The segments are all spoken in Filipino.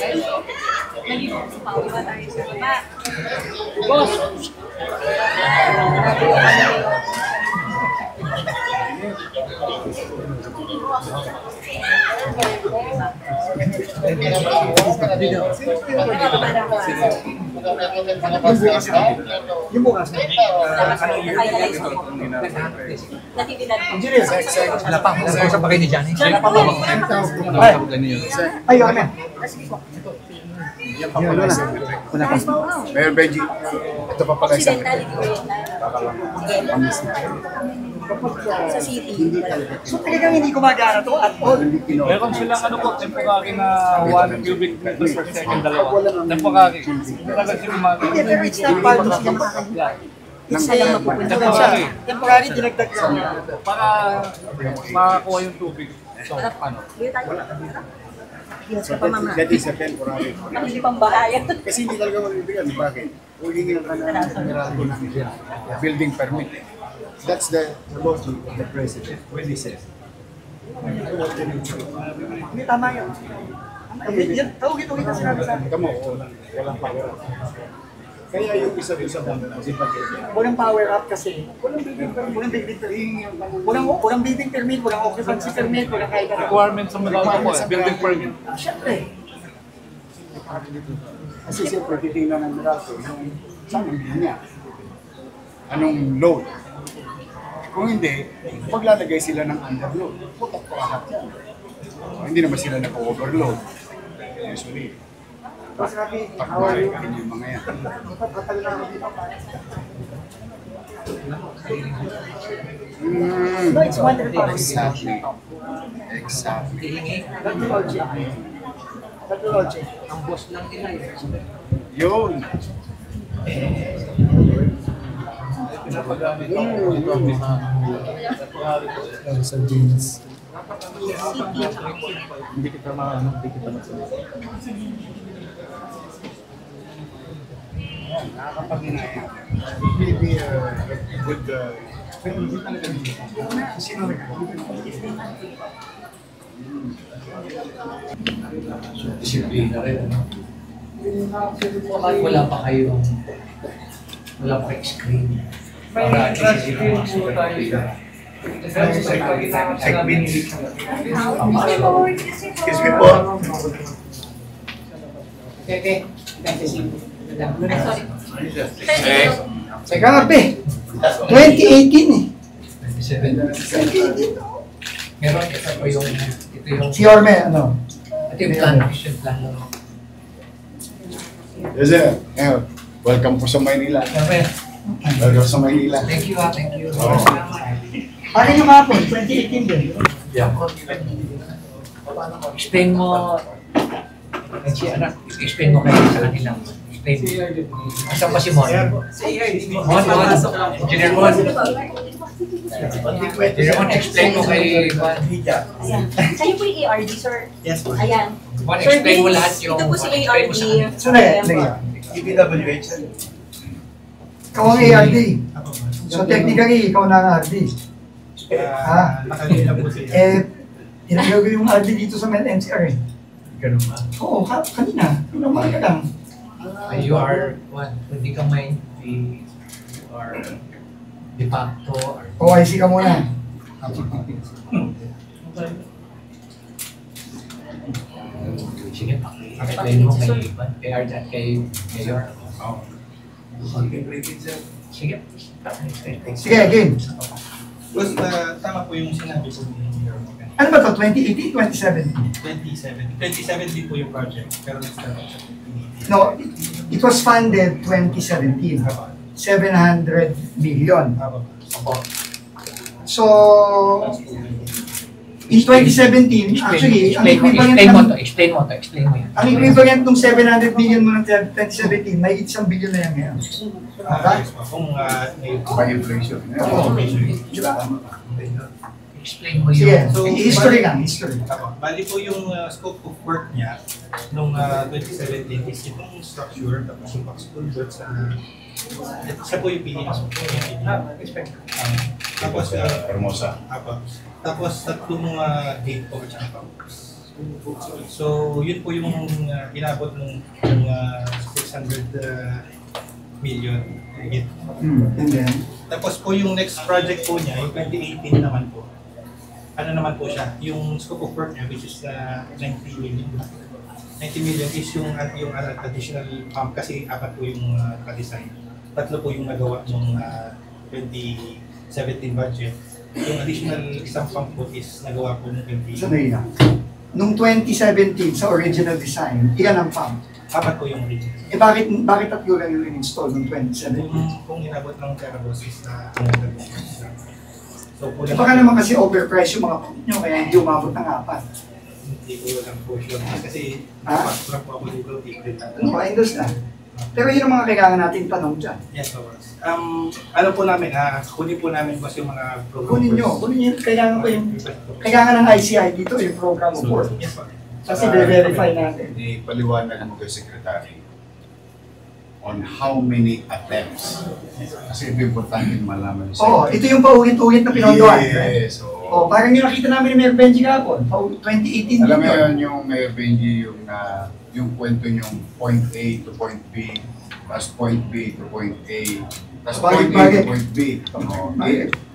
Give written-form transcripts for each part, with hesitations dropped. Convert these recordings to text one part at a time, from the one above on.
Nalito sa Pawi ba tayo sa baba? Boss! Yung bukas na. Wala pa. Nag-usap pa kayo ni Johnny? Wala pa ba? Ay, ano? Mayor Benji, ito pa pala isang sa city. So talagang hindi gumagana to at all. Meron silang ano po, temporary na 1 cubic meters per second, dalawa. Temporary. Talagang sila Hindi, pero it's not part of the Isa lang mapupunta Ito siya. Temporary dinagdag sa para makakuha yung tubig. So, ano? Dito tayo. Yes, ka pa mama. That is a temporary. Hindi pang bahayan. Kasi hindi talaga magbibigyan. Bakit? Huwagin ka na building permit. That's the most of the president when he says. Hindi, tama yun. Yan, tawagin-tawagin na sinabi sa akin. Tama, walang power. Kaya yung isa doon sa banda, Walang power up kasi. Walang building permit. Walang building permit, walang occupancy permit, walang kahit ano. Requirements sa mga po, building permit. Siyempre. kasi siyempre titingnan ng Meralco yung saan ang niya. Anong load? Kung hindi, maglalagay sila ng underload. Putak po lahat yan. Hindi naman sila nag-overload. Usually, pagmarikin yung mga yan. No, it's wonderful. Exactly. Exactly. Dr. Roche. Ang boss lang nila Yun. Sa jeans. Hindi kita maano, hindi kita masalit. Nakakapag-inaya. Maybe a good... pero hindi talaga dito. Sino Disiplina rin. Wala pa kayong screen. Para isisirin mo sa segment. Excuse me po. Okay. Grabe! 2018 eh. 2018. Meron ito po yung Si Orme, ano? ito yung plan, vision plan. Yes, sir. Ngayon, welcome po sa Maynila. Welcome sa Maynila. Thank you, thank you. Ano yung hapon? 2018 din. Explain mo, explain mo kayo sa kanila. Explain mo. Asan pa si Mon? Mon, Engineer Mon. Engineer Mon, explain mo kay Juan. Ayan. Kayo po yung ARD, sir. Yes, po. Ayan. Juan, explain mo lahat yung... Ito po si explain ARD. mo sa kanila. So, DPWH. ikaw ang ARD. So, technically, ikaw na ang RD. Nakalila po siya. Inagawa yung RD dito sa NCR eh. Ganun ba? Oo, kanina. Yung umaga lang. You are, what, hindi ka may, you are de facto, or... OIC ka muna. Sige, explain mo kay Arjan, kay Mayor. Sige. Sige, again. Boss, tama po yung sinabi po ni Mayor Morgan. Ano ba to? 2018, 2017? 2017 po yung project, pero nag-start po siya 2018. No, it was funded 2017. 700 million. So, in 2017, actually, ang Explain mo yan. ang equivalent ng 700 million mo ng 2017, may 1 billion na yan ngayon. Okay? Kung By inflation. Oo. Diba? Explain mo Sige, yun. So, history lang, history. bali po yung scope of work niya nung 2017 is itong structure, tapos yung box culvert sa siya po yung pininas po. Tapos, Hermosa. Tapos tatlong gate po at saka pumps. So, yun po yung inabot ng 600 million. And then, Tapos po yung next project po niya, yung 2018 naman po. Ano naman po siya, yung scope of work niya, which is 90 million. 90 million is yung additional pump kasi apat po yung design. Tatlo po yung nagawa ng 2017 budget. Yung additional isang pump po is nagawa po ng 20. sandali lang. Nung 2017, sa original design, ilan ang pump? Apat po yung original. Bakit tatlo lang yung in-install nung 2017? Kung inabot ng terabos is so po Baka naman kasi overpriced yung mga pump nyo, kaya hindi umabot ng 4. hindi ko lang po sure. Kasi napasura po ako dito. Ano ba, Indos na? Pero yun ang mga kailangan natin tanong dyan. Yes, of course. Ano po namin, kunin po namin kasi yung mga program. Kunin nyo yung kailangan ng ICI dito, yung program of work. Yes, po. Kasi verify natin. Ipaliwanag mo kay Secretary on how many attempts. Kasi ito importante malaman sa Oo, ito yung paulit-ulit na pinondohan. Yes, Oh, parang yung nakita namin ni Mayor Benji kahapon, 2018 alam mo yun. yun, yung Mayor Benji, yung kwento yung point A to point B, tapos point B to point A, tapos point A to point B.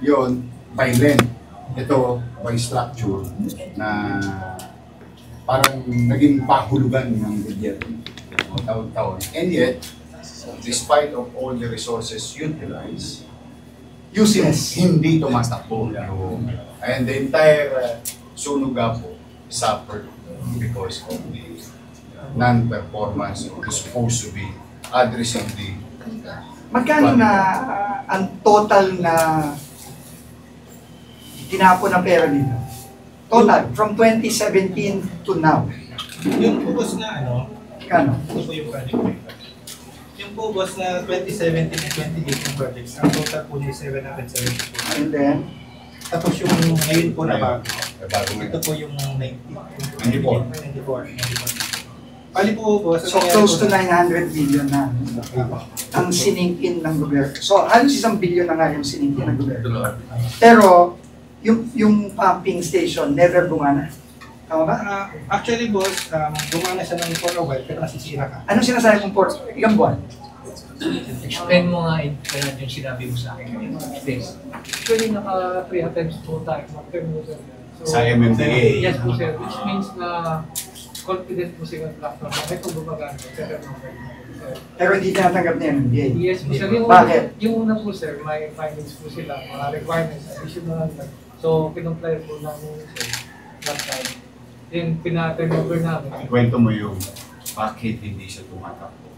Yun, by length. Ito, by structure, na parang naging pahulugan ng gobyerno taon-taon. And yet, despite of all the resources utilized, Useless. hindi tumatakbo. And the entire Sunugapo suffered because of the non-performance of the supposed to be addressing the Magkano na ang total na tinapon na pera dito? Total, from 2017 to now. Yung po boss na Kano? ito po yung project po. Yung po boss na 2017 and 2018 projects, ang total po ni 774. And then, Tapos yung ngayon po na bago, bago ito po yung 94. 94. Bali po boss, so close to 900 billion na ang siningin ng gobyerno. So halos 1 billion na nga yung siningin ng gobyerno. Pero yung pumping station never gumana. Tama ba? Actually boss, gumana siya ng for a while pero nasisira ka. Anong sinasabi mong port? Ilang buwan? Explain mo nga yung sinabi mo sa akin ngayon. Please. Actually, naka-3 attempts po tayo mag-turnover. Sa MMDA. Yes po sir, which means na confident po si contractor na ito gumagana sa turnover. Pero hindi tinatanggap niya ng MBA. Yes po sir, Bakit? yung una po sir, may findings po sila, mga requirements, additional na. So, pinumply po namin sir, that time. Then, pina-turnover namin. Kwento mo yung bakit hindi siya tumatakbo.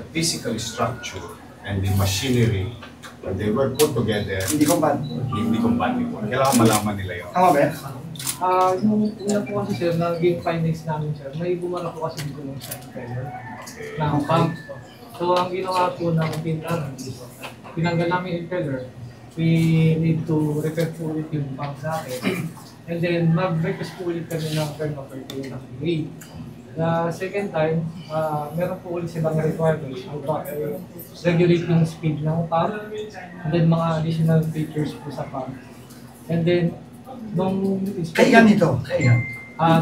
The physical structure and the machinery, when they were put together, Hindi compatible. hindi compatible. Kailangan malaman nila yun. Tama ba? Yung una po kasi sir, naging findings namin sir, may gumana po kasi dito ng sign failure ng pump. So, ang ginawa po namin tinanggal namin yung impeller. We need to repair po ulit yung pump natin. And then, mag-request po ulit kami ng turnover to yung degree. The second time, meron po ulit silang requirements about regulate yung speed ng pump, and then mga additional features po sa pump. And then, nung... Kailan ito? Kailan?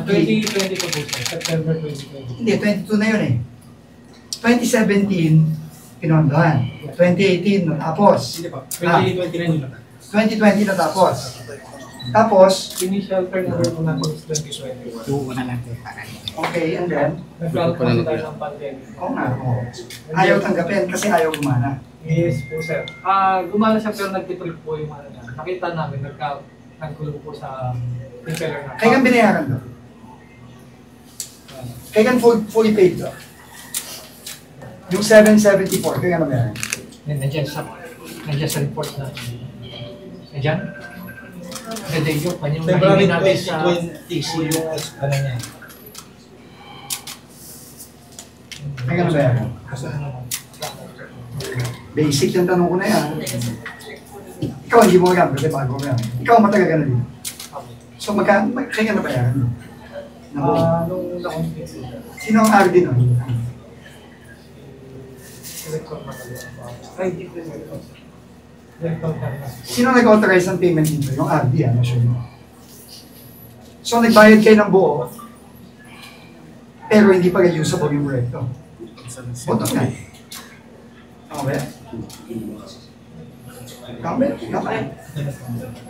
2022 po sir, September 2022. Hindi, 22 na yun eh. 2017, pinondohan. 2018, natapos. Hindi pa, 2029 na. 2020 natapos. Tapos, Initial turnover po natin is 2021. okay, and then, Nag-round po sila ng pandemic. oo nga, oo. Ayaw tanggapin kasi ayaw gumana. Yes po sir. Gumana siya pero nag-trip po yung ano niya. Nakita namin, nagkulong po sa impeller na. Kaya kang binayaran doon. Kaya kang fully paid doon. Yung 774, kaya kang nabayaran. Nandiyan sa report na. Nandiyan? Ganda yung kanyang February nahihin natin sa 2020 yung ano niya. Kaya kang nabayaran. Kasi ano, Basic yung tanong ko na yan. Ikaw hindi mo alam kasi bago mo yan. Ikaw matagal ka na dito. So kaya kang nabayaran. Nung na-complete po sir. Sino ang RD nun? Director na kayo. Ay, di po sir. Director ka na. Sino nag-authorize ng payment dito? Yung RD, ano sure mo. So nagbayad kayo ng buo, pero hindi pa usable yung proyekto. Bottom line. Tama ba yan? Tama ba yan? Tama yan.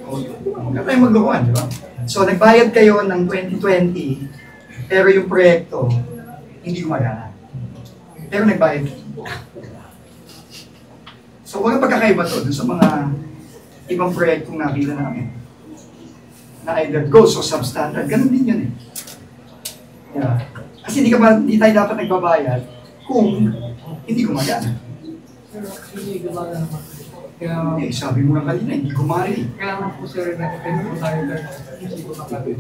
Huwag tayo maglukuhan, di ba? So, nagbayad kayo ng 2020, pero yung proyekto, hindi gumagana. Pero nagbayad kayo. So, walang pagkakaiba to dun sa mga ibang proyektong nakita namin. Na either ghost o substandard. Ganun din yun eh. Yeah. Kasi hindi tayo dapat nagbabayad kung hindi gumagana. Pero hindi gumana naman. Kaya, Eh, sabi mo lang kanina, hindi gumali. kaya naman po sir, nag-attend po tayo pero hindi ko nakatid.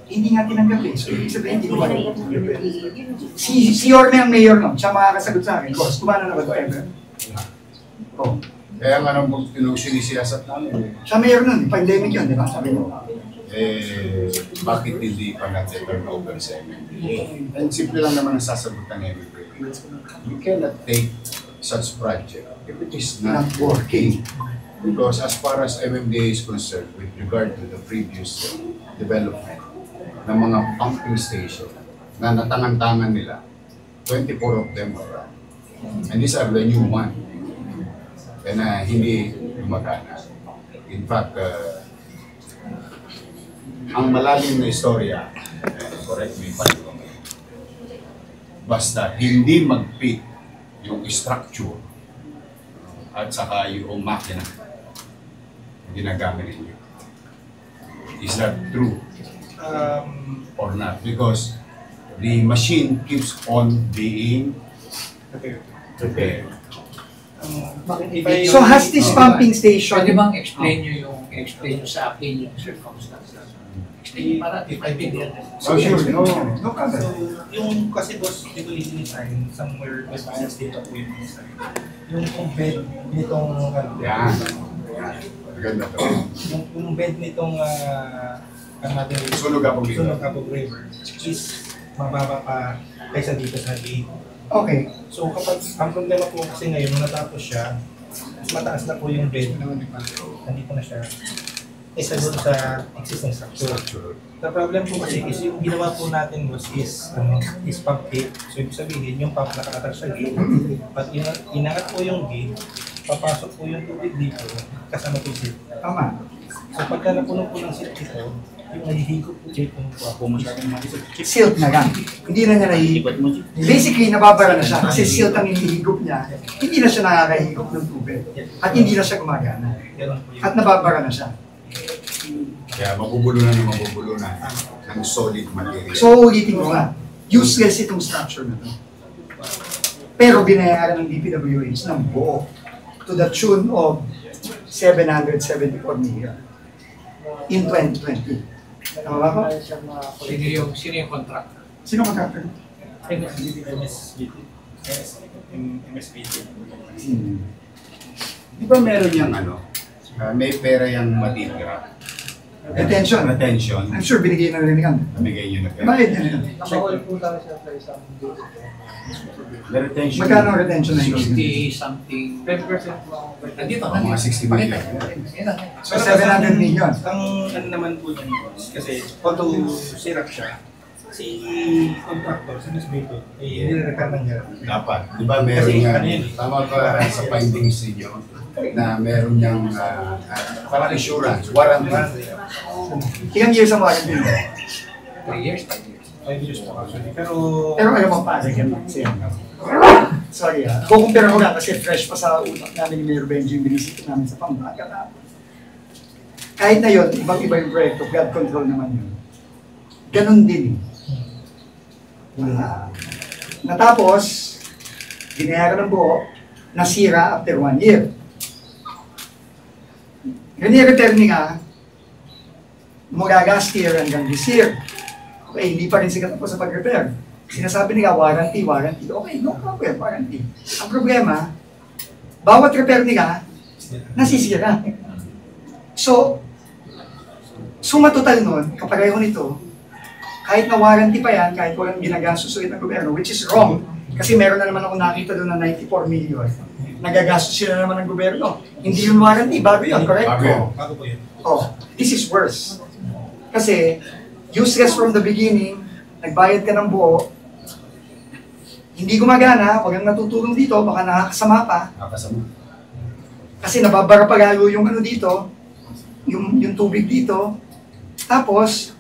Hindi nga tinanggap eh. So, ibig sabihin, hindi Hindi na gumali. iyak ng PEA. Si Yorme ang mayor nun. Siya makakasagot sa akin. Boss, kumana na ba ito ever? Oh. Kaya nga nung sinisiyasat namin, Siya mayor nun. Pandemic yun, di ba? Sabi niyo. bakit hindi pa natin turnover sa MMDA? And simple lang naman ang sasagot ng MMDA. You cannot take such project if it is not Not working. Because as far as MMDA is concerned, with regard to the previous development ng mga pumping station na natangan-tangan nila, 24 of them are and these are the new one. And hindi gumagana. In fact, ang malalim na istorya, correct me if I'm wrong, basta hindi mag-fit yung structure at saka yung makina na ginagamit ninyo. Is that true or not? Because the machine keeps on being prepared. So, has this pumping station... Pwede bang explain nyo sa akin yung circumstances? Explain nyo para if I can hear this. So, sure, no So, comment. yung kasi boss, dito i-design somewhere West Philippines dito po yung design. Yung bed nitong Yan. Maganda to. yung bed nitong ang ating Sunog Apog River. Sunog Apog River is mababa pa kaysa dito sa gate. Okay. So kapag ang problema po kasi ngayon nung natapos siya, mas mataas na po yung bed. Nandito na siya. Isa doon sa existing structure. The problem po kasi is yung ginawa po natin was is pump gate. So ibig sabihin yung pump naka-attach sa gate. But inangat po yung gate, papasok po yung tubig dito kasama po yung seat. Tama. So pagka napuno po ng seat dito, yung nahihigop po dito po masyadong Silt na lang. Hindi na niya nahihigop. Basically, nababara na siya kasi silt ang hinihigop niya. Hindi na siya nakakahigop ng tubig. At hindi na siya gumagana. At nababara na siya. Kaya mabubulo na ng solid material. So, ulitin ko nga. Useless itong structure na to. Pero binayaran ng DPWH ng buo to the tune of 774 million in 2020. Tama ba ko? Sino yung contractor? Sino contractor? Di ba meron yung may pera yung matitira? Retention. Retention. I'm sure binigay na rin yan. Namigay nyo na pera. Bayad niya rin. Nakahol po lang siya sa isang The retention. Magkano ang retention na yun? 60 something. 10% po ako. Nandito, Mga 60 million. So, 700 million. Ang ano naman po dyan boss, kasi although sirap siya, si contractor, si Ms. Beto, ay nire-repair ng niya. Dapat. Di ba meron Kasi yan? ano yun? Tama ba sa findings ninyo na meron niyang parang insurance, warranty. Ilang years ang warranty? 3 years, 5 years. 5 years po actually. Pero Pero alam mo pa, sorry kukumpira ko lang kasi fresh pa sa utak namin ni Mayor Benji yung binisita namin sa Pampanga. Kahit na yun, ibang-iba yung proyekto, flood control naman yun. Ganon din. Natapos, binayaran ng buo, nasira after 1 year. Repair nga, mula last year hanggang this year. Okay, hindi pa rin sila tapos sa pag-repair. Sinasabi nila, warranty. Okay, no problem, warranty. Ang problema, bawat repair nila, nasisira. So, suma total nun, kapareho nito, kahit na warranty pa yan, kahit walang ginagastos ulit ng gobyerno, which is wrong, kasi meron na naman ako nakita doon na 94 million. Nagagastos sila naman ng gobyerno. Hindi yung warranty, bago yun, correct? bago po yun. Oh, this is worse. Kasi, useless from the beginning, nagbayad ka ng buo, hindi gumagana, huwag kang natutulong dito, baka nakakasama pa. Nakakasama. Kasi nababara pa lalo yung ano dito, yung tubig dito. Tapos,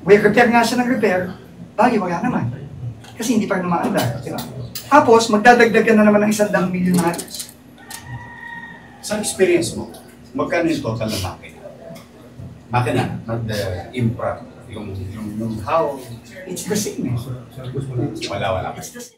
repair nga siya ng repair, bagay wala naman. Kasi hindi pa rin umaandar. Diba? Tapos, magdadagdag ka na naman ng 100 milyon na halos. Sa experience mo, magkano yung total na makina? Makina, not the infra. Yung how, It's the same. wala. It's the same.